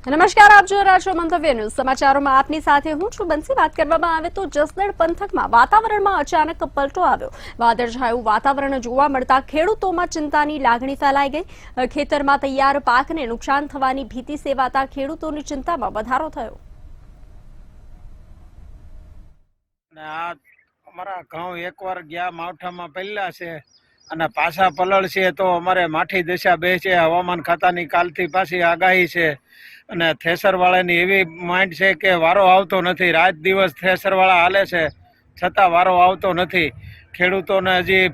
નમસ્કાર, આપ જોઈ રહ્યા છો મંતવ્ય ન્યૂઝ સમાચારોમાં આપની સાથે હું છું બંસી। વાત કરવામાં આવે તો જસદણ પંથકમાં વાતાવરણમાં અચાનક પલટો આવ્યો। વાદળછાયું વાતાવરણ જોવા મળતા ખેડૂતોમાં ચિંતાની લાગણી ફેલાઈ ગઈ। ખેતરમાં તૈયાર પાકને નુકસાન થવાની ભીતિ સેવાતા ખેડૂતોની ચિંતામાં વધારો થયો। અમારા ઘઉં એકવાર ગયા માવઠામાં પહેલા છે અને પાછા પલળશે તો અમારે માઠી દશા બેસે। હવામાન ખાતાની કાલથી પાછી આગાહી છે અને થ્રેસરવાળાની એવી માઇન્ડ છે કે વારો આવતો નથી। રાત દિવસ થ્રેસરવાળા હાલે છે છતાં વારો આવતો નથી। ખેડૂતોને હજી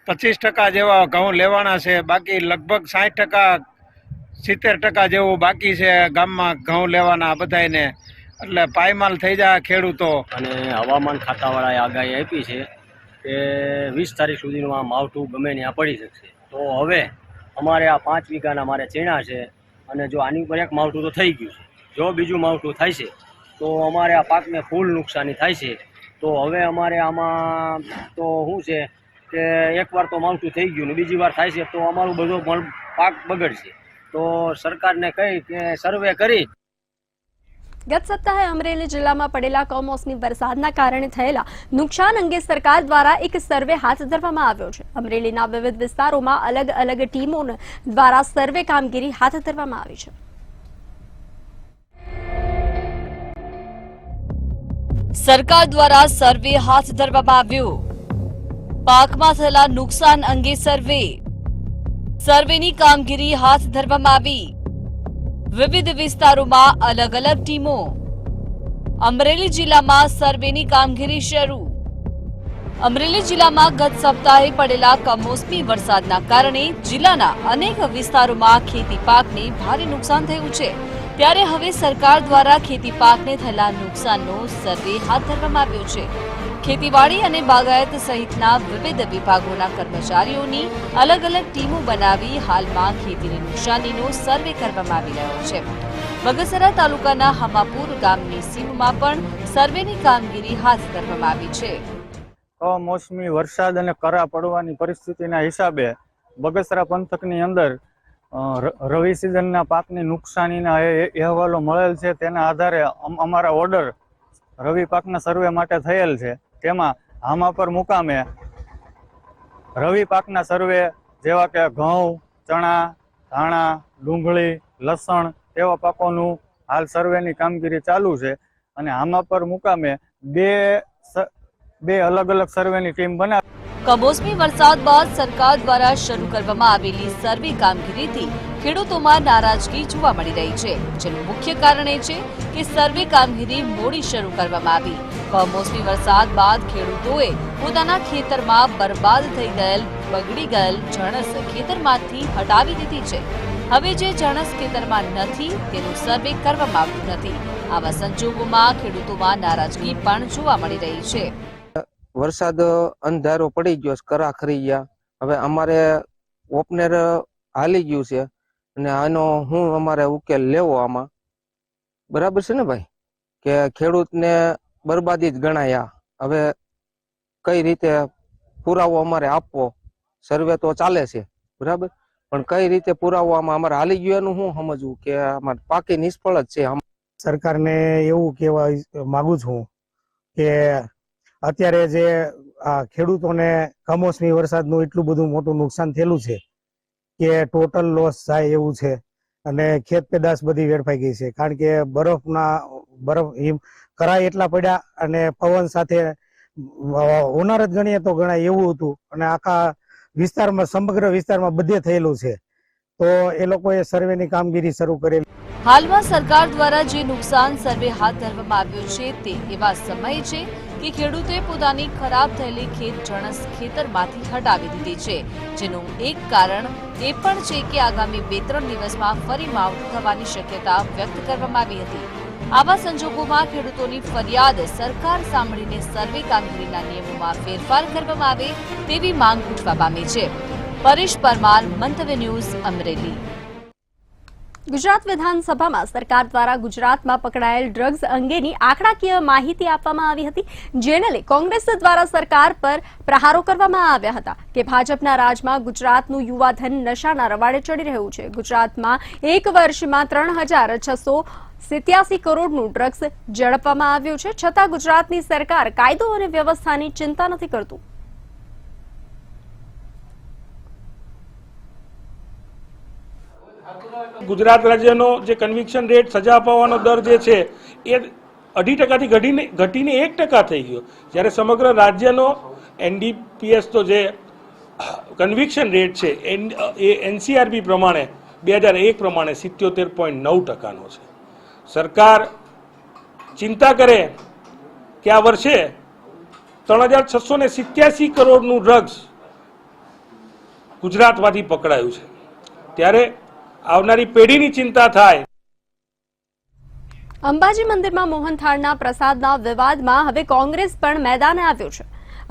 25% જેવા ઘઉં લેવાના છે, બાકી લગભગ 60% 70% જેવું બાકી છે ગામમાં ઘઉં લેવાના બધાને। એટલે પાયમાલ થઈ જાય ખેડૂતો। અને હવામાન ખાતાવાળાએ આગાહી આપી છે કે 20 તારીખ સુધીમાં માવઠું ગમે ત્યાં પડી શકશે। તો હવે અમારે આ 5 વીઘાના મારે ચીણા છે અને જો આની ઉપર એક માવઠું તો થઈ ગયું છે, જો બીજું માવઠું થાય છે તો અમારે આ પાકને ફૂલ નુકસાની થાય છે। તો હવે અમારે આમાં તો શું છે કે એકવાર તો માવઠું થઈ ગયું ને બીજી વાર થાય છે તો અમારું બધો પાક બગડશે। તો સરકારને કહી કે સર્વે કરી। ગત સપ્તાહે અમરેલી જિલ્લામાં પડેલા કમોસમી વરસાદના કારણે થયેલા નુકસાન અંગે સરકાર દ્વારા એક સર્વે હાથ ધરવામાં આવ્યો છે। અમરેલીના વિવિધ વિસ્તારોમાં અલગ અલગ ટીમો દ્વારા સર્વે કામગીરી હાથ ધરવામાં આવી છે। સરકાર દ્વારા સર્વે હાથ ધરવામાં આવ્યો। પાકમાં થયેલા નુકસાન અંગે સર્વેની કામગીરી હાથ ધરવામાં આવી। વિવિધ વિસ્તારોમાં અલગ અલગ ટીમો। અમરેલી જિલ્લામાં સર્વેની કામગીરી શરૂ। અમરેલી જિલ્લામાં ગત સપ્તાહે પડેલા કમોસમી વરસાદના કારણે જિલ્લાના અનેક વિસ્તારોમાં ખેતી પાકને ભારે નુકસાન થયું છે। ત્યારે હવે સરકાર દ્વારા ખેતી પાકને થયેલા નુકસાનનો સર્વે હાથ ધરવામાં આવ્યો છે। ખેતીવાડી અને બાગાયત સહિતના વિવિધ વિભાગોના કર્મચારીઓની અલગ અલગ ટીમો બનાવી હાલમાં ખેતીની નુકસાનીનો સર્વે કરવામાં આવી રહ્યો છે। બગસરા તાલુકાના હમાપુર ગામની સીમમાં પણ સર્વેની કામગીરી હાથ ધરવામાં આવી છે। કમોસમી વરસાદ અને કરા પડવાની પરિસ્થિતિના હિસાબે બગસરા પંથકની અંદર રવિ સિઝનના પાકની નુકસાનીના અહેવાલો મળેલ છે। તેના આધારે અમારા ઓર્ડર રવિ પાકના સર્વે માટે થયેલ છે। તેમાં હામાપર મુકામે રવિ પાકના સર્વે જેવા કે ઘઉં, ચણા, ધાણા, ડુંગળી, લસણ તેવા પાકોનું હાલ સર્વેની કામગીરી ચાલુ છે। અને હામાપર મુકામે બે અલગ અલગ સર્વેની ટીમ બનાવી। કમોસમી વરસાદ બાદ સરકાર દ્વારા શરૂ કરવામાં આવેલી સર્વે કામગીરીથી ખેડૂતોમાં નારાજગી જોવા મળી રહી છે, જેનું મુખ્ય કારણ એ છે કે સર્વે કામગીરી મોડી શરૂ કરવામાં આવી। કમોસમી વરસાદ બાદ ખેડૂતોએ પોતાના ખેતરમાં બરબાદ થઈ ગયેલ બગડી ગયેલ જણસ ખેતરમાંથી હટાવી દીધી છે। હવે જે જણસ ખેતરમાં નથી તેનું સર્વે કરવામાં આવતું નથી। આવા સંજોગોમાં ખેડૂતોમાં નારાજગી પણ જોવા મળી રહી છે। વરસાદ અંધારો પડી ગયો, કરા ખરી ગયા। હવે અમારે ઓપનર હાલી ગયું છે અને આનો અમારે ઉકેલ લેવો આમાં બરાબર છે ને ભાઈ, કે ખેડૂતને બરબાદી જ ગણાયા। હવે કઈ રીતે પુરાવો અમારે આપવો? સર્વે તો ચાલે છે બરાબર, પણ કઈ રીતે પુરાવો આમાં અમારે હાલી ગયું એનું શું સમજવું કે અમારે પાકી નિષ્ફળ જ છે। સરકારને એવું કહેવા માંગુ છું કે અત્યારે જે ખેડૂતોને કમોસમી વરસાદનું એટલું બધું મોટું નુકસાન થયેલું છે કે ટોટલ લોસ થાય એવું છે અને ખેત પેદાશ બધી વેડફાઈ ગઈ છે। કારણ કે બરફ કરાય એટલા પડ્યા અને પવન સાથે હોનાર જ ગણીએ તો ગણાય એવું હતું અને આખા વિસ્તારમાં સમગ્ર વિસ્તારમાં બધે થયેલું છે। તો એ લોકોએ સર્વેની કામગીરી શરૂ કરેલી। હાલમાં સરકાર દ્વારા જે નુકસાન સર્વે હાથ ધરવામાં આવ્યો છે તે એવા સમયે છે કે ખેડૂતોએ પોતાની ખરાબ થયેલી ખેત જણસ ખેતરમાંથી હટાવી દીધી છે, જેનું એક કારણ એ પણ છે કે આગામી 2-3 દિવસમાં ફરી માવઠું થવાની શક્યતા વ્યક્ત કરવામાં આવી હતી। આવા સંજોગોમાં ખેડૂતોની ફરિયાદ સરકાર સાંભળીને સર્વે કામગીરીના નિયમોમાં ફેરફાર કરવામાં આવે તેવી માંગ ઉઠવા પામી છે। પરેશ પરમાર, મંતવ્ય ન્યૂઝ, અમરેલી। ગુજરાત વિધાનસભામાં સરકાર દ્વારા ગુજરાતમાં પકડાયેલ ડ્રગ્સ અંગેની આંકડાકીય માહિતી આપવામાં આવી હતી, જેને લઈ કોંગ્રેસ દ્વારા સરકાર પર પ્રહારો કરવામાં આવ્યા હતા કે ભાજપના રાજમાં ગુજરાતનું યુવાધન નશાના રવાડે ચડી રહ્યું છે. ગુજરાતમાં એક વર્ષમાં 3,687 કરોડનું ડ્રગ્સ ઝડપવામાં આવ્યું છે, છતાં ગુજરાતની સરકાર કાયદો અને વ્યવસ્થાની ચિંતા નથી કરતું. ગુજરાત રાજ્યનો જે કન્વિક્શન રેટ સજા અપાવવાનો દર જે છે એ 2.5% ઘટીને 1% થઈ ગયો, જ્યારે સમગ્ર રાજ્યનો NDPS તો જે કન્વિક્શન રેટ છે એ NCRB પ્રમાણે 2001 પ્રમાણે 77.9%નો છે. સરકાર ચિંતા કરે કે આ વર્ષે 3,687 કરોડનું ડ્રગ્સ ગુજરાતમાંથી પકડાયું છે, ત્યારે આવનારી પેઢીની ચિંતા થાય. અંબાજી મંદિરમાં મોહનથાળના પ્રસાદના વિવાદમાં હવે કોંગ્રેસ પણ મેદાને આવ્યો છે.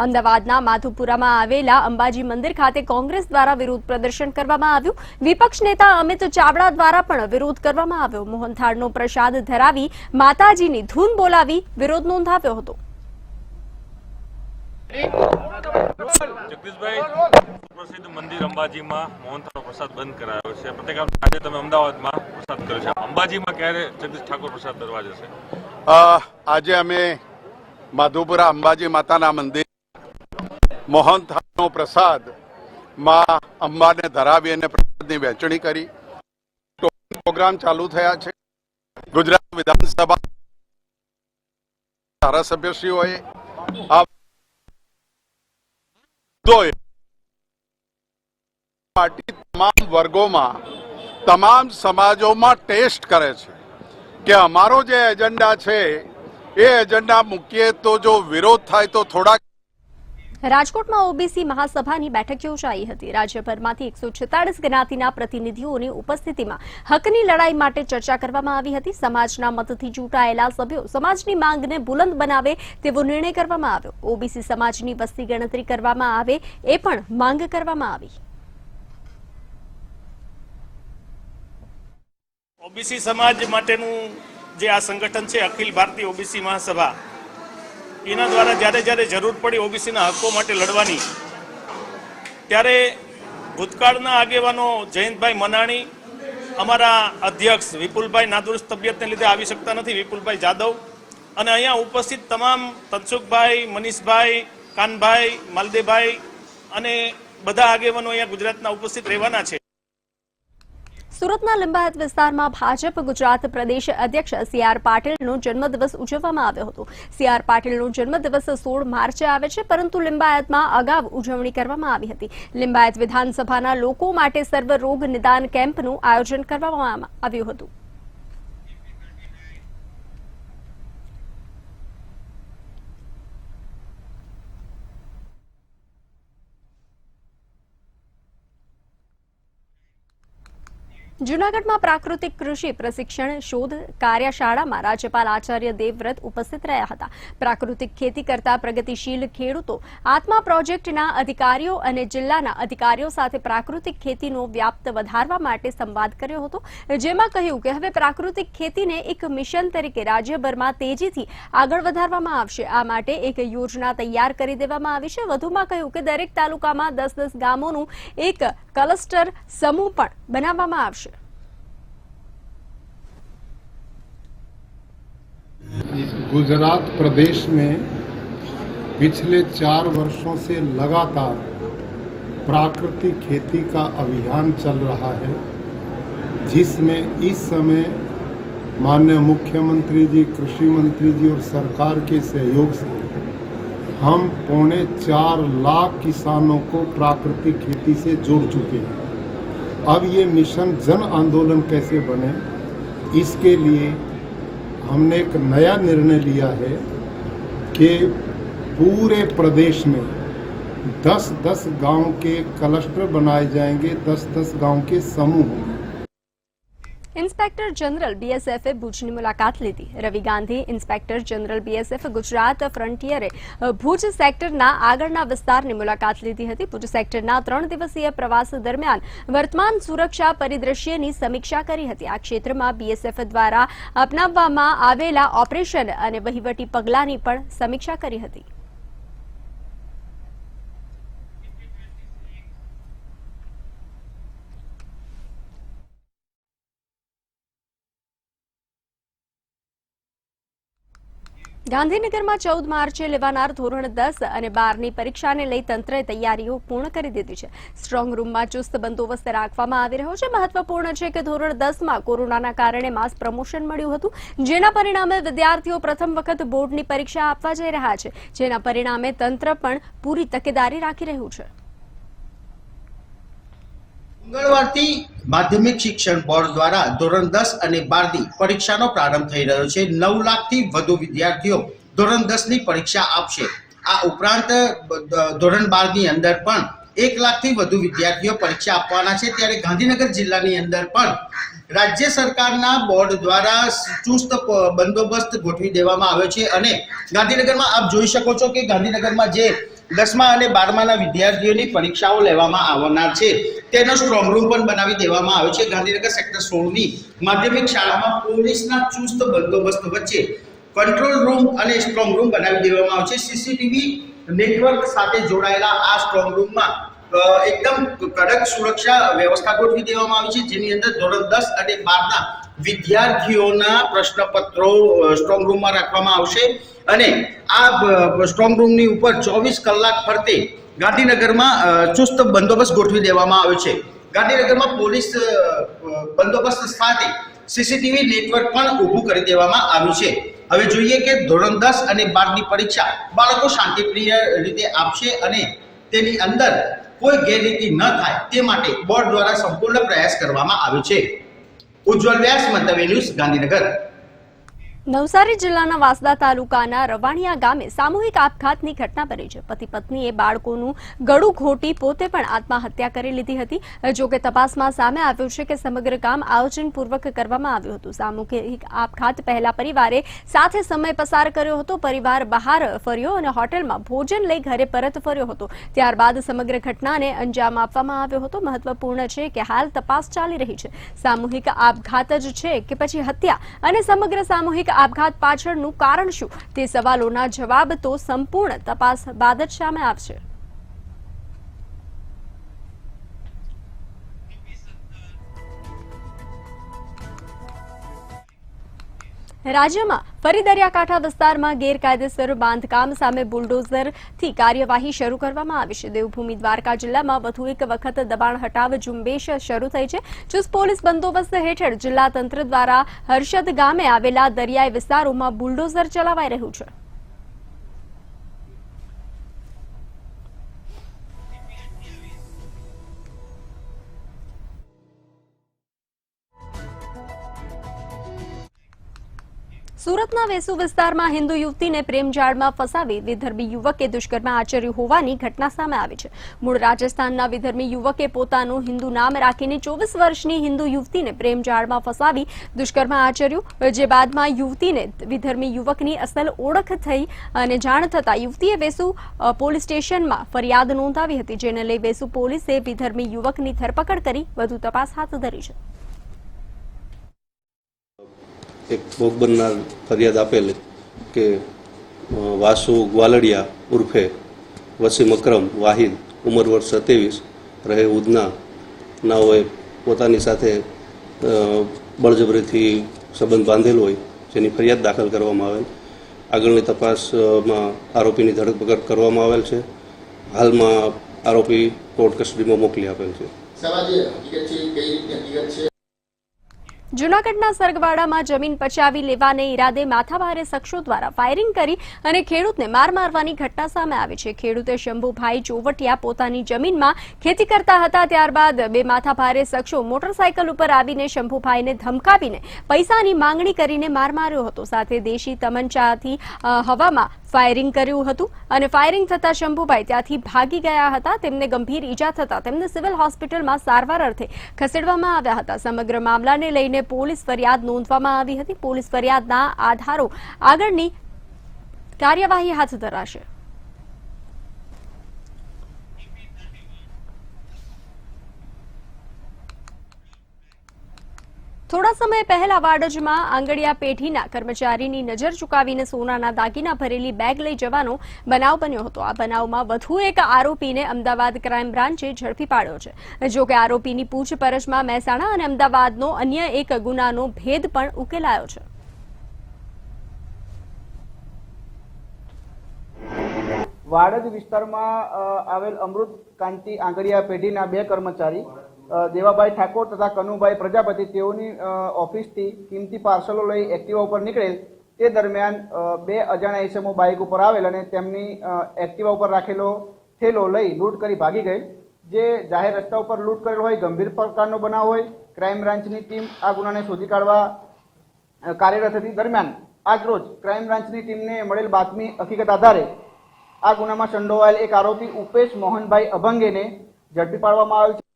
અમદાવાદના માધુપુરામાં આવેલા અંબાજી મંદિર ખાતે કોંગ્રેસ દ્વારા વિરોધ પ્રદર્શન કરવામાં આવ્યું. વિપક્ષ નેતા અમિત ચાવડા દ્વારા પણ વિરોધ કરવામાં આવ્યો. મોહનથાળનો પ્રસાદ ધરાવી માતાજીની ધૂન બોલાવી વિરોધ નોંધાવ્યો હતો. જગદીશભાઈ, પ્રસિદ્ધ મંદિર અંબાજીમાં મોહનથાળનો પ્રસાદ બંધ કરાયો છે. પ્રત્યેક આજે તમે અમદાવાદમાં પ્રસાદ કર્યો છે, અંબાજીમાં ક્યારે જગદીશ ઠાકોર પ્રસાદ ધરવા જશે? આજે અમે માધુપુરા અંબાજી માતાના મંદિર મોહનથાળનો પ્રસાદ માં અંબાને ધરાવી અને પ્રસાદની વહેંચણી કરી. પ્રોગ્રામ ચાલુ થયા છે. ગુજરાત વિધાનસભા ધારાસભ્યશ્રીઓએ આ પાર્ટી તમામ વર્ગોમાં તમામ સમાજોમાં ટેસ્ટ કરે છે કે અમારો જે એજન્ડા છે એ એજન્ડા મૂકીએ તો જો વિરોધ થાય તો થોડાક. રાજકોટમાં ઓબીસી મહાસભાની બેઠક યોજાઈ હતી. રાજ્યભરમાંથી 146 જ્ઞાતિના પ્રતિનિધિઓની ઉપસ્થિતિમાં હકની લડાઈ માટે ચર્ચા કરવામાં આવી હતી. સમાજના મતથી ચૂંટાયેલા સભ્યો સમાજની માંગને બુલંદ બનાવે તેવો નિર્ણય કરવામાં આવ્યો. ઓબીસી સમાજની વસ્તી ગણતરી કરવામાં આવે એ પણ માંગ કરવામાં આવી. ઓબીસી સમાજ માટેનું જે આ સંગઠન છે અખિલ ભારતીય ઓબીસી મહાસભા, એના દ્વારા જ્યારે જ્યારે જરૂર પડી ઓબીસીના હકો માટે લડવાની, ત્યારે ભૂતકાળના આગેવાનો જયંતભાઈ મનાણી, અમારા અધ્યક્ષ વિપુલભાઈ નાદુરસ્ત તબિયતને લીધે આવી શકતા નથી, વિપુલભાઈ જાદવ, અને અહીંયા ઉપસ્થિત તમામ તનસુખભાઈ, મનીષભાઈ, કાનભાઈ, માલદેભાઈ અને બધા આગેવાનો અહીંયા ગુજરાતના ઉપસ્થિત રહેવાના છે. સુરતના લિંબાયત વિસ્તારમાં ભાજપ ગુજરાત પ્રદેશ અધ્યક્ષ CR પાટીલનો જન્મદિવસ ઉજવવામાં આવ્યો હતો. CR પાટીલનો જન્મદિવસ 16 માર્ચે આવે છે, પરંતુ લિંબાયતમાં અગાઉ ઉજવણી કરવામાં આવી હતી. લિંબાયત વિધાનસભાના લોકો માટે સર્વરોગ નિદાન કેમ્પનું આયોજન કરવામાં આવ્યું હતું. જૂનાગઢમાં પ્રાકૃતિક કૃષિ પ્રશિક્ષણ શોધ કાર્યશાળામાં રાજ્યપાલ આચાર્ય દેવવ્રત ઉપસ્થિત રહ્યા હતા. પ્રાકૃતિક ખેતી કરતા પ્રગતિશીલ ખેડૂતો આત્મા પ્રોજેક્ટના અધિકારીઓ અને જિલ્લાના અધિકારીઓ સાથે પ્રાકૃતિક ખેતીનો વ્યાપ વધારવા માટે સંવાદ કર્યો હતો, જેમાં કહ્યું કે હવે પ્રાકૃતિક ખેતીને એક મિશન તરીકે રાજ્યભરમાં તેજીથી આગળ વધારવામાં આવશે. આ માટે એક યોજના તૈયાર કરી દેવામાં આવી છે. વધુમાં કહ્યું કે દરેક તાલુકામાં 10-10 ગામોનું એક ક્લસ્ટર સમૂહ પણ બનાવવામાં આવશે. गुजरात प्रदेश में पिछले 4 वर्षों से लगातार प्राकृतिक खेती का अभियान चल रहा है, जिसमें इस समय माननीय मुख्यमंत्री जी, कृषि मंत्री जी और सरकार के सहयोग से हम 4.25 लाख किसानों को प्राकृतिक खेती से जोड़ चुके हैं. अब ये मिशन जन आंदोलन कैसे बने, इसके लिए हमने एक नया निर्णय लिया है कि पूरे प्रदेश में 10-10 गांव के क्लस्टर बनाए जाएंगे, 10-10 गांव के समूह होंगे. ઇન્સ્પેક્ટર જનરલ બીએસએફે ભુજની મુલાકાત લીધી. Ravi Gandhi inspector general BSF Gujarat ફ્રન્ટિયરે ભુજ સેક્ટરના આગળના વિસ્તારની મુલાકાત લીધી હતી. ભુજ સેક્ટરના 3 દિવસીય પ્રવાસ દરમિયાન વર્તમાન સુરક્ષા પરિદૃશ્યની સમીક્ષા કરી હતી. આ ક્ષેત્રમાં બીએસએફ દ્વારા અપનાવવામાં આવેલા ઓપરેશન અને વહીવટી પગલાંની પણ સમીક્ષા કરી હતી. ગાંધીનગરમાં 14 માર્ચે લેવાનાર ધોરણ 10 અને 12ની પરીક્ષાને લઈ તંત્રએ તૈયારીઓ પૂર્ણ કરી દીધી છે. સ્ટ્રોંગ રૂમમાં ચુસ્ત બંદોબસ્ત રાખવામાં આવી રહ્યો છે. મહત્વપૂર્ણ છે કે ધોરણ 10માં કોરોનાના કારણે માસ પ્રમોશન મળ્યું હતું, જેના પરિણામે વિદ્યાર્થીઓ પ્રથમ વખત બોર્ડની પરીક્ષા આપવા જઈ રહ્યા છે, જેના પરિણામે તંત્ર પણ પૂરી તકેદારી રાખી રહ્યું છે. મંગળવારથી માધ્યમિક શિક્ષણ બોર્ડ દ્વારા ધોરણ 10 અને 12ની પરીક્ષાનો પ્રારંભ થઈ રહ્યો છે. 9 લાખથી વધુ વિદ્યાર્થીઓ ધોરણ 10ની પરીક્ષા આપશે. આ ઉપરાંત ધોરણ 12ની અંદર પણ 1 લાખથી વધુ વિદ્યાર્થીઓ પરીક્ષા આપવાના છે. ત્યારે ગાંધીનગર જિલ્લાની અંદર પણ રાજ્ય સરકારના બોર્ડ દ્વારા ચુસ્ત બંદોબસ્ત ગોઠવી દેવામાં આવ્યો છે. અને ગાંધીનગરમાં આપ જોઈ શકો છો કે ગાંધીનગરમાં જે 10મા અને 12માના વિદ્યાર્થીઓની પરીક્ષાઓ લેવામાં આવનાર છે તેનો સ્ટ્રોંગ રૂમ પણ બનાવી દેવામાં આવ્યો છે. ગાંધીનગર સેક્ટર 16ની માધ્યમિક શાળામાં પોલીસના ચુસ્ત બંદોબસ્ત વચ્ચે કંટ્રોલ રૂમ અને સ્ટ્રોંગ રૂમ બનાવી દેવામાં આવ્યો છે. સીસીટીવી નેટવર્ક સાથે જોડાયેલા આ સ્ટ્રોંગ રૂમમાં એકદમ કડક સુરક્ષા વ્યવસ્થા ગોઠવી દેવામાં આવી છે, જેની અંદર ધોરણ 10 અને 12ના વિદ્યાર્થીઓના પ્રશ્નપત્રો સ્ટ્રોંગ રૂમમાં રાખવામાં આવશે. અને આ સ્ટ્રોંગ રૂમની ઉપર 24 કલાક ફરતે ગાંધીનગરમાં ચુસ્ત બંદોબસ્ત ગોઠવી દેવામાં આવ્યો છે. ગાંધીનગરમાં પોલીસ બંદોબસ્ત સાથે સીસીટીવી નેટવર્ક પણ ઊભું કરી દેવામાં આવ્યું છે. હવે જોઈએ કે ધોરણ 10 અને 12ની પરીક્ષા બાળકો શાંતિપ્રિય રીતે આપશે અને તેની અંદર કોઈ ગેરરીતિ ન થાય તે માટે બોર્ડ દ્વારા સંપૂર્ણ પ્રયાસ કરવામાં આવ્યો છે. ઉજ્જવલ વ્યાસ, મંતવ્ય ન્યૂઝ, ગાંધીનગર. નવસારી જિલ્લાના વાસદા તાલુકાના રવાણિયા ગામે સામૂહિક આપઘાતની ઘટના બની છે. પતિ પત્નીએ બાળકોનું ગળું ઘોટી પોતે પણ આત્મહત્યા કરી લીધી હતી. જોકે તપાસમાં સામે આવ્યું છે કે સમગ્ર કામ આયોજનપૂર્વક કરવામાં આવ્યું હતું. સામૂહિક આપઘાત પહેલા પરિવારે સાથે સમય પસાર કર્યો હતો. પરિવાર બહાર ફર્યો અને હોટેલમાં ભોજન લઈ ઘરે પરત ફર્યો હતો. ત્યારબાદ સમગ્ર ઘટનાને અંજામ આપવામાં આવ્યો હતો. મહત્વપૂર્ણ છે કે હાલ તપાસ ચાલી રહી છે. સામૂહિક આપઘાત જ છે કે પછી હત્યા અને સમગ્ર સામૂહિક આપઘાત પાછળનું કારણ શું તે સવાલોના જવાબ તો સંપૂર્ણ તપાસ બાદ જ સામે આવશે. રાજ્યમાં ફરી દરિયાકાંઠા વિસ્તારમાં ગેરકાયદેસર બાંધકામ સામે બુલડોઝરથી કાર્યવાહી શરૂ કરવામાં આવી છે. દેવભૂમિ દ્વારકા જિલ્લામાં વધુ એક વખત દબાણ હટાવ ઝુંબેશ શરૂ થઈ છે. ચુસ્ત પોલીસ બંદોબસ્ત હેઠળ જિલ્લા તંત્ર દ્વારા હર્ષદ ગામે આવેલા દરિયાઈ વિસ્તારોમાં બુલડોઝર ચલાવાઈ રહ્યું છે. સુરતના વેસુ વિસ્તારમાં હિન્દુ યુવતીને પ્રેમજાળમાં ફસાવી વિધર્મી યુવકે દુષ્કર્મ આચર્યું હોવાની ઘટના સામે આવી છે. મૂળ રાજસ્થાનના વિધર્મી યુવકે પોતાનું હિન્દુ નામ રાખીને 24 વર્ષની હિન્દુ યુવતીને પ્રેમજાળમાં ફસાવી દુષ્કર્મ આચર્યું, જે બાદમાં યુવતીને વિધર્મી યુવકની અસલ ઓળખ થઈ અને જાણ થતાં યુવતીએ વેસુ પોલીસ સ્ટેશનમાં ફરિયાદ નોંધાવી હતી, જેને લઈ વેસુ પોલીસે વિધર્મી યુવકની ધરપકડ કરી વધુ તપાસ હાથ ધરી છે. એક ભોગ બનનાર ફરિયાદ આપેલ કે વાસુ ગ્વાલડિયા ઉર્ફે વસીમ અકરમ વાહિદ ઉંમર વર્ષ 27 રહે ઉધના નાઓએ પોતાની સાથે બળજબરીથી સંબંધ બાંધેલો હોય જેની ફરિયાદ દાખલ કરવામાં આવેલ. આગળની તપાસમાં આરોપીની ધરપકડ કરવામાં આવેલ છે. હાલમાં આરોપી કોર્ટ કસ્ટડીમાં મોકલી આપેલ છે. જૂનાગઢના સરગવાડામાં જમીન પચાવી લેવાને ઈરાદે માથાભારે શખ્સો દ્વારા ફાયરિંગ કરી અને ખેડૂતને માર મારવાની ઘટના સામે આવી છે. ખેડૂતે શંભુભાઈ ચોવટિયા પોતાની જમીનમાં ખેતી કરતા હતા. ત્યારબાદ બે માથાભારે શખ્સો મોટરસાયકલ ઉપર આવીને શંભુભાઈને ધમકાવીને પૈસાની માંગણી કરીને માર માર્યો હતો. સાથે દેશી તમંચાથી હવામાં ફાયરિંગ કર્યું હતું અને ફાયરિંગ થતા શંભુભાઈ ત્યાંથી ભાગી ગયા હતા. તેમને ગંભીર ઈજા થતા તેમને સિવિલ હોસ્પિટલમાં સારવાર અર્થે ખસેડવામાં આવ્યા હતા. સમગ્ર મામલાને લઈને પોલીસ ફરિયાદ નોંધવામાં આવી હતી. પોલીસ ફરિયાદના આધારો આગળની કાર્યવાહી હાથ ધરાશે. થોડા સમય પહેલા વાડજમાં આંગડિયા પેઢીના કર્મચારીની નજર ચૂકાવીને સોનાના દાગીના ભરેલી બેગ લઈ જવાનો બનાવ બન્યો હતો. આ બનાવમાં વધુ એક આરોપીને અમદાવાદ ક્રાઇમ બ્રાન્ચે ઝડપી પાડ્યો છે. જોકે આરોપીની પૂછપરછમાં મહેસાણા અને અમદાવાદનો અન્ય એક ગુનાનો ભેદ પણ ઉકેલાયો છે. વાડજ વિસ્તારમાં આવેલ અમૃત કાંતિ આંગડિયા પેઢીના બે કર્મચારી દેવાભાઈ ઠાકોર તથા કનુભાઈ પ્રજાપતિ તેઓની ઓફિસથી કિંમતી પાર્સલો લઈ એક્ટિવા ઉપર નીકળેલ તે દરમિયાન બે અજાણ્યા ઇસમો બાઇક ઉપર આવેલ અને તેમની એક્ટિવા ઉપર રાખેલો થેલો લઈ લૂંટ કરી ભાગી ગઈ. જે જાહેર રસ્તા ઉપર લૂંટ કરેલ હોય, ગંભીર પ્રકારનો બનાવ હોય. ક્રાઇમ બ્રાન્ચની ટીમ આ ગુનાને શોધી કાઢવા કાર્યરત હતી. દરમિયાન આજ રોજ ક્રાઇમ બ્રાન્ચની ટીમને મળેલ બાતમી હકીકત આધારે આ ગુનામાં સંડોવાયેલ એક આરોપી ઉપેશ મોહનભાઈ અભંગેને ઝડપી પાડવામાં આવ્યો છે.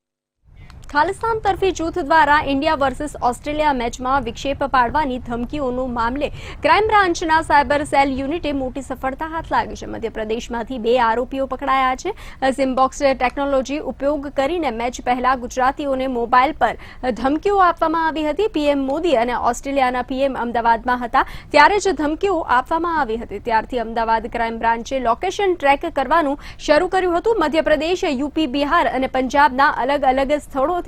ખાલિસ્તાન તરફી જૂથ દ્વારા ઇન્ડિયા વર્સિસ ઓસ્ટ્રેલિયા મેચમાં વિક્ષેપ પાડવાની ધમકીઓનો મામલે ક્રાઇમ બ્રાન્ચના સાયબર સેલ યુનિટે મોટી સફળતા હાથ લાગી છે. મધ્યપ્રદેશમાંથી 2 આરોપીઓ પકડાયા છે. સિમબોક્સ ટેકનોલોજી ઉપયોગ કરીને મેચ પહેલા ગુજરાતીઓને મોબાઈલ પર ધમકીઓ આપવામાં આવી હતી. પીએમ મોદી અને ઓસ્ટ્રેલિયાના પીએમ અમદાવાદમાં હતા ત્યારે જ ધમકીઓ આપવામાં આવી હતી. ત્યારથી અમદાવાદ ક્રાઇમ બ્રાન્ચે લોકેશન ટ્રેક કરવાનું શરૂ કર્યું હતું. મધ્યપ્રદેશ, યુપી, બિહાર અને પંજાબના અલગ અલગ સ્થળો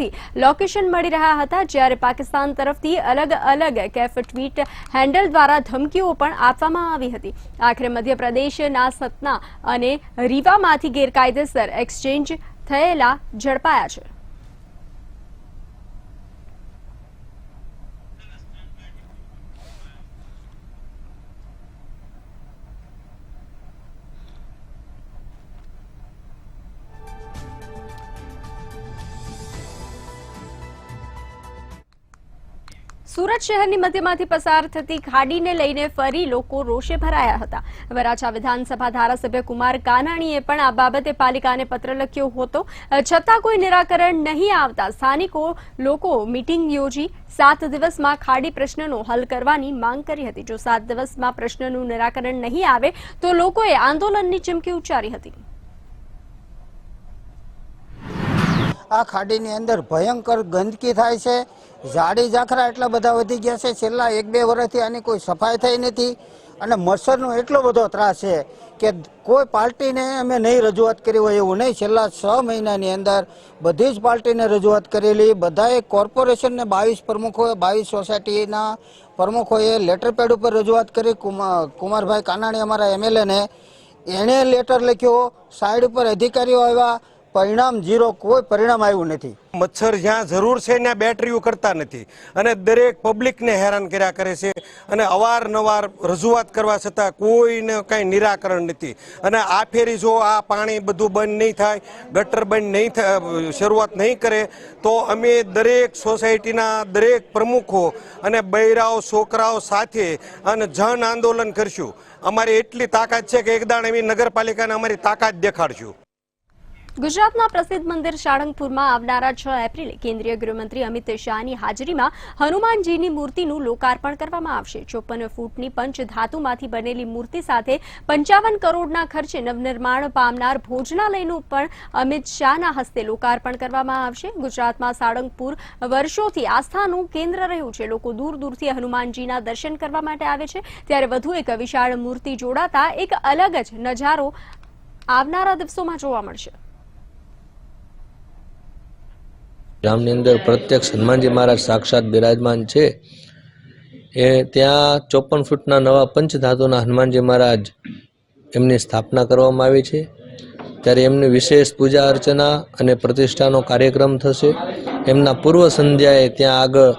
લોકેશન મળી રહ્યા હતા. જ્યારે પાકિસ્તાન તરફથી અલગ અલગ કેફ ટ્વીટ હેન્ડલ દ્વારા ધમકીઓ પણ આપવામાં આવી હતી. આખરે મધ્યપ્રદેશના સતના અને રીવામાંથી ગેરકાયદેસર એક્સચેન્જ થયેલા ઝડપાયા છે. સુરત શહેરની મધ્યમાંથી પસાર થતી ખાડીને લઈને ફરી લોકો રોષે ભરાયા હતા. વરાછા વિધાનસભા ધારાસભ્ય કુમાર કાનાણીએ પણ આ બાબતે પાલિકાને પત્ર લખ્યો હતો. છતાં કોઈ નિરાકરણ નહીં આવતા સ્થાનિકો લોકો મીટિંગ યોજી 7 દિવસમાં ખાડી પ્રશ્નનો હલ કરવાની માંગ કરી હતી. જો 7 દિવસમાં પ્રશ્નનું નિરાકરણ નહીં આવે તો લોકોએ આંદોલનની ચીમકી ઉચ્ચારી હતી. આ ખાડીની અંદર ભયંકર ગંદકી થાય છે. ઝાડી ઝાખરા એટલા બધા વધી ગયા છે. છેલ્લા 1-2 વર્ષથી આની કોઈ સફાઈ થઈ નથી અને મચ્છરનો એટલો બધો ત્રાસ છે કે કોઈ પાર્ટીને અમે નહીં રજૂઆત કરી હોય એવું નહીં. છેલ્લા 6 મહિનાની અંદર બધી જ પાર્ટીને રજૂઆત કરેલી. બધાએ કોર્પોરેશનને 22 પ્રમુખોએ 22 સોસાયટીના પ્રમુખોએ લેટર પેડ ઉપર રજૂઆત કરી. કુમારભાઈ કાનાણી અમારા એમએલએને એણે લેટર લખ્યો. સાઈડ ઉપર અધિકારીઓ આવ્યા, પરિણામ 0. કોઈ પરિણામ આવ્યું નથી. મચ્છર જ્યાં જરૂર છે ત્યાં બેટરીઓ કરતા નથી અને દરેક પબ્લિકને હેરાન કર્યા કરે છે અને અવારનવાર રજૂઆત કરવા છતાં કોઈને કાંઈ નિરાકરણ નથી. અને આ ફેરી જો આ પાણી બધું બંધ નહીં થાય, ગટર બંધ નહીં થાય, શરૂઆત નહીં કરે તો અમે દરેક સોસાયટીના દરેક પ્રમુખો અને બૈરાઓ છોકરાઓ સાથે અને જન આંદોલન કરશું. અમારી એટલી તાકાત છે કે એકદાણ અમે નગરપાલિકાને અમારી તાકાત દેખાડશું. ગુજરાતના પ્રસિદ્ધ મંદિર સાળંગપુરમાં આવનારા 6 એપ્રિલે કેન્દ્રીય ગૃહમંત્રી અમિત શાહની હાજરીમાં હનુમાનજીની મૂર્તિનું લોકાર્પણ કરવામાં આવશે. 54 ફૂટની પંચધાતુમાંથી બનેલી મૂર્તિ સાથે 55 કરોડના ખર્ચે નવનિર્માણ પામનાર ભોજનાલયનું પણ અમિત શાહના હસ્તે લોકાર્પણ કરવામાં આવશે. ગુજરાતમાં સાળંગપુર વર્ષોથી આસ્થાનું કેન્દ્ર રહ્યું છે. લોકો દૂર દૂરથી હનુમાનજીના દર્શન કરવા માટે આવે છે. ત્યારે વધુ એક વિશાળ મૂર્તિ જોડાતા એક અલગ જ નજારો આવનારા દિવસોમાં જોવા મળશે. ગામની અંદર પ્રત્યક્ષ હનુમાનજી મહારાજ સાક્ષાત બિરાજમાન છે. એ ત્યાં 54 ફૂટના નવા પંચધાતુના હનુમાનજી મહારાજ એમની સ્થાપના કરવામાં આવી છે. ત્યારે એમની વિશેષ પૂજા અર્ચના અને પ્રતિષ્ઠાનો કાર્યક્રમ થશે. એમના પૂર્વ સંધ્યાએ ત્યાં આગળ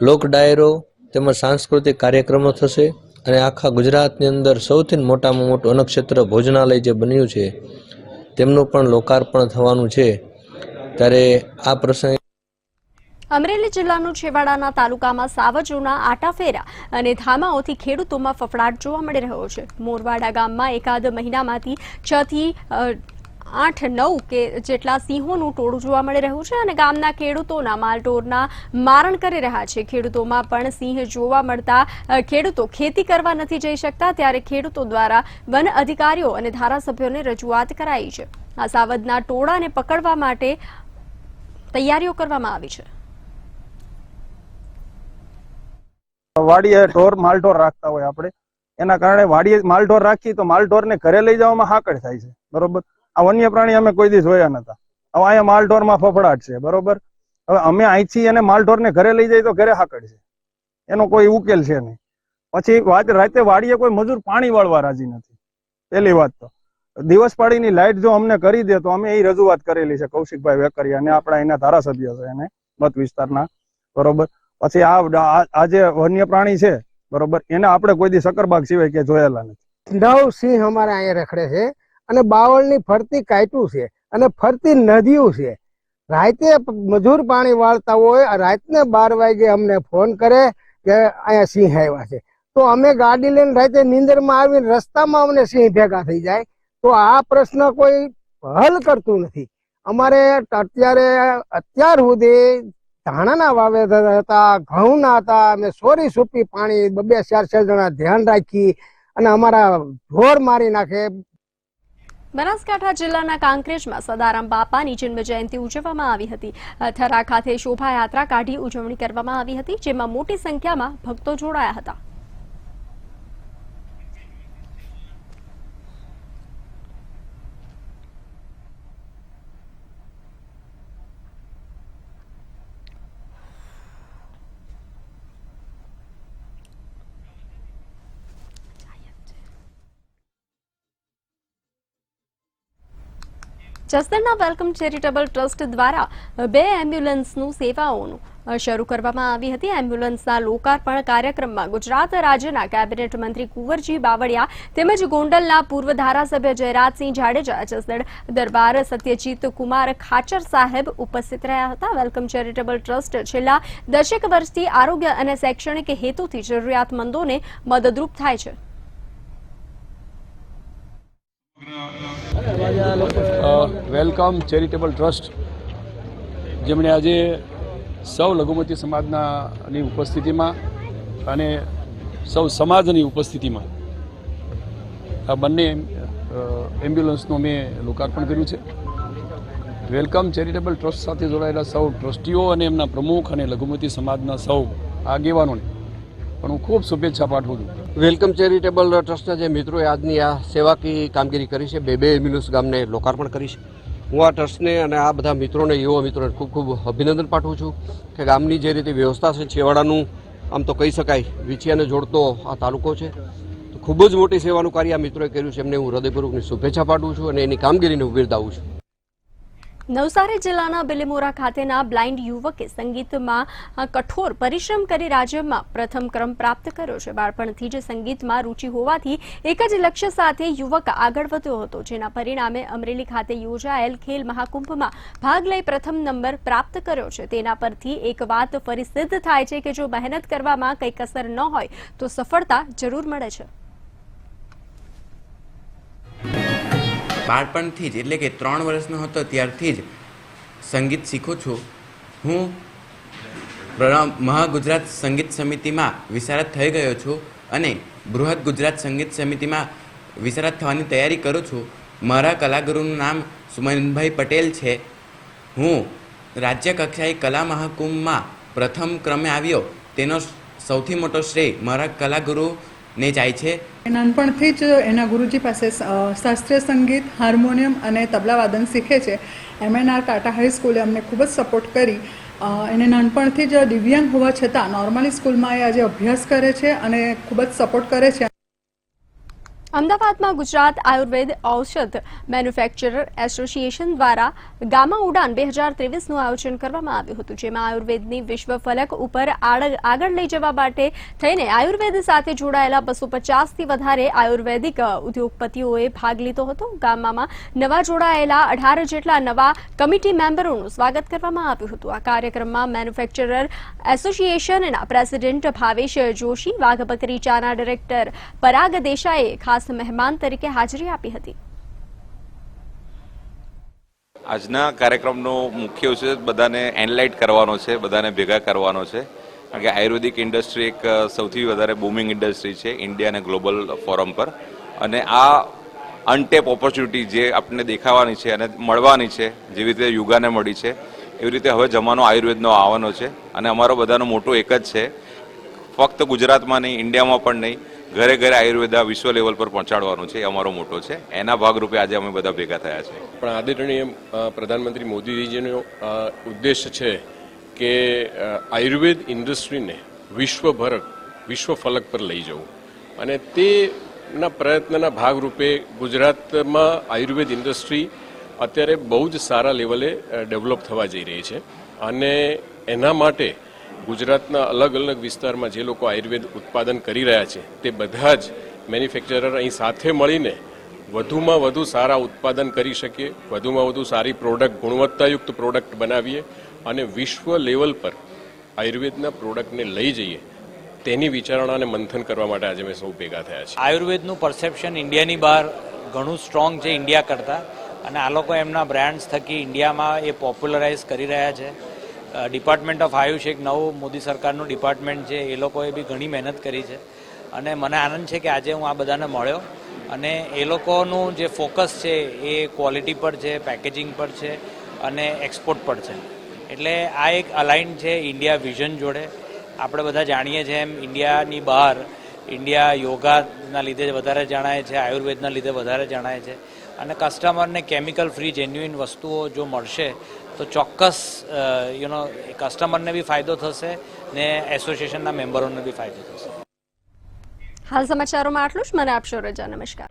લોક ડાયરો તેમજ સાંસ્કૃતિક કાર્યક્રમો થશે અને આખા ગુજરાતની અંદર સૌથી મોટામાં મોટું અન્નક્ષેત્ર ભોજનાલય જે બન્યું છે તેમનું પણ લોકાર્પણ થવાનું છે. ત્યારે આ પ્રસંગે અમરેલી જિલ્લાનું છેવાડાના તાલુકામાં સાવજોના આટાફેરા અને ધામાઓથી ખેડૂતોમાં ફફડાટ જોવા મળી રહ્યો છે. મોરવાડા ગામમાં એકાદ મહિનામાંથી 6 થી 8-9 કે જેટલા સિંહોનું ટોળું જોવા મળી રહ્યું છે અને ગામના ખેડૂતોના માલઢોરના મારણ કરી રહ્યા છે. ખેડૂતોમાં પણ સિંહ જોવા મળતા ખેડૂતો ખેતી કરવા નથી જઈ શકતા, ત્યારે ખેડૂતો દ્વારા વન અધિકારીઓ અને ધારાસભ્યોને રજૂઆત કરાઈ છે. આ સાવજના ટોળાને પકડવા માટે તૈયારીઓ કરવામાં આવી છે. વાડીએ માલઢોર રાખતા હોય આપણે, એના કારણે વાડીએ માલઢોર રાખી તો માલઢોરને ઘરે લઈ જવામાં હાકડ થાય છે. બરોબર, આ વન્ય પ્રાણી અમે કોઈ દિવસ જોયા નતા. હવે અહીંયા માલઢોરમાં ફફડાટ છે. બરોબર, હવે અમે અહીંથી એને માલઢોરને ઘરે લઈ જાય તો ઘરે હાકડ છે, એનો કોઈ ઉકેલ છે નહીં. પછી રાતે વાડીએ કોઈ મજૂર પાણી વાળવા રાજી નથી. પહેલી વાત તો દિવસ પાડીની લાઈટ જો અમને કરી દે તો અમે એ રજૂઆત કરેલી છે કૌશિકભાઈ વેકરિયા અને આપણા એના ધારાસભ્ય છે એને મત વિસ્તારના. બરોબર, પછી આ જે વન્ય પ્રાણી છે, બરોબર, એને આપણે કોઈ દી સકરબાગ સિવાય કે જોયેલા નથી. 9 સિંહ અમારે અહીંયા રખડે છે અને બાવળની ફરતી કાંટું છે અને ફરતી નદીઓ છે. રાતે મજૂર પાણી વાળતા હોય, રાતને 12 વાગે અમને ફોન કરે કે અહીંયા સિંહ આવ્યા છે, તો અમે ગાડી લઈને રાતે નીંદરમાં આવીને રસ્તામાં અમને સિંહ ભેગા થઈ જાય. તો આ પ્રશ્ન કોઈ હલ કરતું નથી. અમારે અત્યાર સુધી ધાણાના વાવેતર હતા, ઘઉંના હતા, અમે સોરી સુપી પાણી 2-4 જણા ધ્યાન રાખી અને અમારા ઢોર મારી નાખે. બનાસકાંઠા જિલ્લાના કાંકરેજમાં સદારામ બાપાની જન્મ જયંતિ ઉજવવામાં આવી હતી. થરા ખાતે શોભાયાત્રા કાઢી ઉજવણી કરવામાં આવી હતી, જેમાં મોટી સંખ્યામાં ભક્તો જોડાયા હતા. જસદણના વેલકમ ચેરિટેબલ ટ્રસ્ટ દ્વારા 2 એમ્બ્યુલન્સનું સેવાઓનું શરૂ કરવામાં આવી હતી. એમ્બ્યુલન્સના લોકાર્પણ કાર્યક્રમમાં ગુજરાત રાજ્યના કેબિનેટ મંત્રી કુંવરજી બાવળિયા તેમજ ગોંડલના પૂર્વ ધારાસભ્ય જયરાજસિંહ જાડેજા, જસદણ દરબાર સત્યજીત કુમાર ખાચર સાહેબ ઉપસ્થિત રહ્યા હતા. વેલકમ ચેરિટેબલ ટ્રસ્ટ છેલ્લા 10 વર્ષથી આરોગ્ય અને શૈક્ષણિક હેતુથી જરૂરિયાતમંદોને મદદરૂપ થાય છે. વેલકમ ચેરિટેબલ ટ્રસ્ટ જેમણે આજે સૌ લઘુમતી સમાજની ઉપસ્થિતિમાં અને સૌ સમાજની ઉપસ્થિતિમાં આ બંને એમ્બ્યુલન્સનું મેં લોકાર્પણ કર્યું છે. વેલકમ ચેરિટેબલ ટ્રસ્ટ સાથે જોડાયેલા સૌ ટ્રસ્ટીઓ અને એમના પ્રમુખ અને લઘુમતી સમાજના સૌ આગેવાનોને પણ હું ખૂબ શુભેચ્છા પાઠવું છું. વેલકમ ચેરિટેબલ ટ્રસ્ટના જે મિત્રોએ આજની આ સેવાકીય કામગીરી કરી છે, 2 એમ્બ્યુલન્સ ગામને લોકાર્પણ કરી છે. હું આ ટ્રસ્ટને અને આ બધા મિત્રોને, યુવા મિત્રોને ખૂબ ખૂબ અભિનંદન પાઠવું છું કે ગામની જે રીતે વ્યવસ્થા છે, છેવાડાનું આમ તો કહી શકાય વિછિયાને જોડતો આ તાલુકો છે, તો ખૂબ જ મોટી સેવાનું કાર્ય આ મિત્રોએ કર્યું છે. એમને હું હૃદયપૂર્વકની શુભેચ્છા પાઠવું છું અને એની કામગીરીને બિરદાવું છું. નવસારી જિલ્લાના બિલીમોરા ખાતેના બ્લાઇન્ડ યુવકે સંગીતમાં કઠોર પરિશ્રમ કરી રાજ્યમાં પ્રથમ ક્રમ પ્રાપ્ત કર્યો છે. બાળપણથી જ સંગીતમાં રૂચિ હોવાથી એક જ લક્ષ્ય સાથે યુવક આગળ વધ્યો હતો, જેના પરિણામે અમરેલી ખાતે યોજાયેલ ખેલ મહાકુંભમાં ભાગ લઈ પ્રથમ નંબર પ્રાપ્ત કર્યો છે. તેના પરથી એક વાત ફરી સિદ્ધ થાય છે કે જો મહેનત કરવામાં કંઈ કસર ન હોય તો સફળતા જરૂર મળે છે. બાળપણથી જ એટલે કે 3 વર્ષનો હતો ત્યારથી જ સંગીત શીખું છું. હું મહાગુજરાત સંગીત સમિતિમાં વિશારદ થઈ ગયો છું અને બૃહદ ગુજરાત સંગીત સમિતિમાં વિશારદ થવાની તૈયારી કરું છું. મારા કલાગુરુનું નામ સુમનભાઈ પટેલ છે. હું રાજ્ય કક્ષાએ કલા મહાકુંભમાં પ્રથમ ક્રમે આવ્યો, તેનો સૌથી મોટો શ્રેય મારા કલાગુરુને જાય છે. નાનપણથી જ એના ગુરુજી પાસે શાસ્ત્રીય સંગીત, હાર્મોનિયમ અને તબલા વાદન શીખે છે. MNR ટાટા હાઈસ્કૂલે અમને ખૂબ જ સપોર્ટ કરી. એને નાનપણથી જ દિવ્યાંગ હોવા છતાં નોર્મલી સ્કૂલમાં એ આજે અભ્યાસ કરે છે અને ખૂબ જ સપોર્ટ કરે છે. અમદાવાદમાં ગુજરાત આયુર્વેદ ઔષધ મેન્યુફેક્ચરર એસોસિએશન દ્વારા ગામા ઉડાન 2023નું આયોજન કરવામાં આવ્યું હતું, જેમાં આયુર્વેદની વિશ્વ ફલક ઉપર આગળ લઈ જવા માટે થઈને આયુર્વેદ સાથે જોડાયેલા 250થી વધારે આયુર્વેદિક ઉદ્યોગપતિઓએ ભાગ લીધો હતો. ગામમાં નવા જોડાયેલા 18 જેટલા નવા કમિટી મેમ્બરોનું સ્વાગત કરવામાં આવ્યું હતું. આ કાર્યક્રમમાં મેન્યુફેક્ચરર એસોસિએશનના પ્રેસિડેન્ટ ભાવેશ જોશી, વાઘ બકરીચાના ડિરેક્ટર પરાગ દેસાઈએ ખાસ મહેમાન તરીકે હાજરી આપી હતી. આજના કાર્યક્રમનો મુખ્ય ઉદ્દેશ બધાને એનલાઇટ કરવાનો છે, બધાને ભેગા કરવાનો છે, કારણ કે આયુર્વેદિક ઇન્ડસ્ટ્રી એક સૌથી વધારે બૂમિંગ ઇન્ડસ્ટ્રી છે ઇન્ડિયા અને ગ્લોબલ ફોરમ પર, અને આ અનટેપ ઓપોર્ચ્યુનિટી જે આપણને દેખાવાની છે અને મળવાની છે, જેવી રીતે યુગાને મળી છે એવી રીતે હવે જમાનો આયુર્વેદનો આવવાનો છે. અને અમારો બધાનો મોટો એક જ છે, ફક્ત ગુજરાતમાં નહીં, ઇન્ડિયામાં પણ નહીં, ઘરે ઘરે આયુર્વેદ વિશ્વ લેવલ પર પહોંચાડવાનું છે, એ અમારો મોટો છે. એના ભાગરૂપે આજે અમે બધા ભેગા થયા છે. પણ આદરણીય પ્રધાનમંત્રી મોદીજીનો ઉદ્દેશ છે કે આયુર્વેદ ઇન્ડસ્ટ્રીને વિશ્વ ફલક પર લઈ જવું, અને તેના પ્રયત્નના ભાગરૂપે ગુજરાતમાં આયુર્વેદ ઇન્ડસ્ટ્રી અત્યારે બહુ જ સારા લેવલે ડેવલપ થવા જઈ રહી છે. અને એના માટે ગુજરાતના અલગ અલગ વિસ્તારમાં જે લોકો આયુર્વેદ ઉત્પાદન કરી રહ્યા છે તે બધા જ મેન્યુફેક્ચરર અહીં સાથે મળીને વધુમાં વધુ સારા ઉત્પાદન કરી શકીએ, વધુમાં વધુ સારી પ્રોડક્ટ, ગુણવત્તાયુક્ત પ્રોડક્ટ બનાવીએ અને વિશ્વ લેવલ પર આયુર્વેદના પ્રોડક્ટને લઈ જઈએ, તેની વિચારણા અને મંથન કરવા માટે આજે અમે સૌ ભેગા થયા છીએ. આયુર્વેદનું પરસેપ્શન ઇન્ડિયાની બહાર ઘણું સ્ટ્રોંગ છે ઇન્ડિયા કરતાં, અને આ લોકો એમના બ્રાન્ડ્સ થકી ઇન્ડિયામાં એ પોપ્યુલરાઇઝ કરી રહ્યા છે. ડિપાર્ટમેન્ટ ઓફ આયુષ એક નવું મોદી સરકારનું ડિપાર્ટમેન્ટ છે, એ લોકોએ બી ઘણી મહેનત કરી છે. અને મને આનંદ છે કે આજે હું આ બધાને મળ્યો, અને એ લોકોનું જે ફોકસ છે એ ક્વોલિટી પર છે, પેકેજિંગ પર છે અને એક્સપોર્ટ પર છે. એટલે આ એક અલાઇન છે ઇન્ડિયા વિઝન જોડે. આપણે બધા જાણીએ છીએ એમ ઇન્ડિયાની બહાર ઇન્ડિયા યોગાના લીધે વધારે જણાય છે, આયુર્વેદના લીધે વધારે જણાય છે. અને કસ્ટમરને કેમિકલ ફ્રી જેન્યુઇન વસ્તુઓ જો મળશે તો ચોક્કસ કસ્ટમરને બી ફાયદો થશે ને એસોસિએશનના મેમ્બરોને બી ફાયદો થશે. હાલ સમાચારોમાં આટલું જ. મને આપશો રજા. નમસ્કાર.